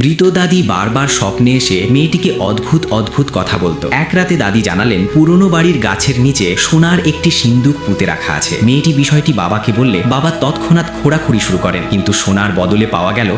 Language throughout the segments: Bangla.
মৃত দাদি বারবার স্বপ্নে এসে মেয়েটিকে অদ্ভুত অদ্ভুত কথা বলতো। এক রাতে দাদি জানালেন পুরনো বাড়ির গাছের নিচে সোনার একটি সিন্দুক পুঁতে রাখা আছে। মেয়েটি বিষয়টি বাবাকে বললে বাবা তৎক্ষণাৎ খোঁড়াখুড়ি শুরু করেন, কিন্তু সোনার বদলে পাওয়া গেল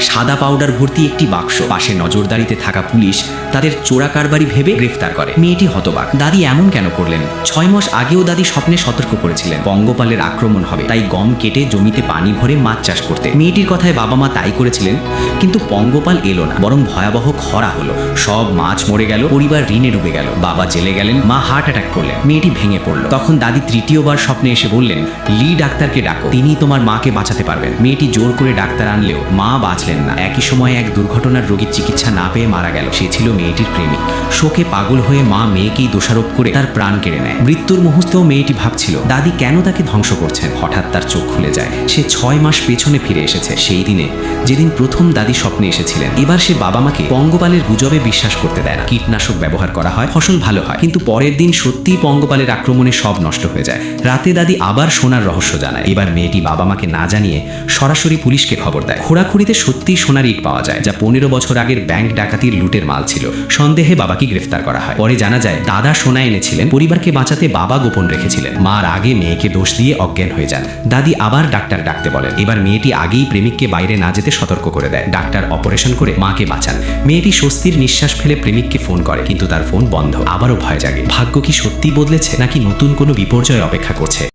সাদা পাউডার ভর্তি একটি বাক্স। পাশে নজরদারিতে থাকা পুলিশ তাদের চোরা কারবারি ভেবে গ্রেফতার করে। মেয়েটি হতবাক, দাদি এমন কেন করলেন? 6 মাস আগেও দাদি স্বপ্নে সতর্ক করেছিলেন পঙ্গপালের আক্রমণ হবে, তাই গম কেটে জমিতে পানি ভরে মাছ চাষ করতে। মেয়েটির কথায় বাবা মা তাই করেছিলেন, কিন্তু পঙ্গপাল এলো না, বরং ভয়াবহ খরা হলো। সব মাছ মরে গেল, পরিবার ঋণে ডুবে গেল। বাবা জেলে গেলেন, মা হার্ট অ্যাটাক করলেন। মেয়েটি ভেঙে পড়ল। তখন দাদি তৃতীয়বার স্বপ্নে এসে বললেন, লি ডাক্তারকে ডাকো, তিনি তোমার মাকে বাঁচাতে পারবেন। মেয়েটি জোর করে ডাক্তার আনলেও মা বাঁচলেন না। একই সময়ে এক দুর্ঘটনার রোগীর চিকিৎসা না পেয়ে মারা গেল। সে ছিল মেয়েটির প্রেমিক। শোকে পাগল হয়ে মা মেয়েকেই দোষারোপ করে তার প্রাণ কেড়ে নেয়। মৃত্যুর মুহূর্তেও মেয়েটি ভাবছিল দাদি কেন তাকে ধ্বংস করছেন। হঠাৎ তার চোখ খুলে যায়। সে 6 মাস পেছনে ফিরে এসেছে, সেই দিনে যেদিন প্রথম দাদি স্বপ্নে এসেছিলেন। এবার সে বাবা মাকে পঙ্গপালের গুজবে বিশ্বাস করতে দেয় না। কীটনাশক ব্যবহার করা হয়, ফসল ভালো হয়, কিন্তু পরের দিন সত্যিই পঙ্গপালের আক্রমণে সব নষ্ট হয়ে যায়। রাতে দাদি আবার সোনার রহস্য জানায়। এবার মেয়েটি বাবা মাকে না জানিয়ে সরাসরি পুলিশকে খবর দেয়। খোঁড়াখুড়িতে সত্যিই সোনার ইট পাওয়া যায়, যা 15 বছর আগের ব্যাংক ডাকাতির লুটের মাল ছিল। সন্দেহে বাবাকে গ্রেফতার করা হয়। পরে জানা যায় দাদা সোনা এনেছিলেন, পরিবারকে বাঁচাতে বাবা গোপন রেখেছিলেন। মার আগে মেয়েকে দোষ দিয়ে অজ্ঞান হয়ে যান। দাদি আবার ডাক্তার ডাকতে বলেন। এবার মেয়েটি আগেই প্রেমিককে বাইরে না যেতে সতর্ক করে দেয়। ডাক্তার অপারেশন করে মাকে বাঁচান। মেয়েটি স্বস্তির নিঃশ্বাস ফেলে প্রেমিককে ফোন করে, কিন্তু তার ফোন বন্ধ। আবারও ভয় জাগে। ভাগ্য কি সত্যি বদলেছে, নাকি নতুন কোনো বিপর্যয় অপেক্ষা করছে?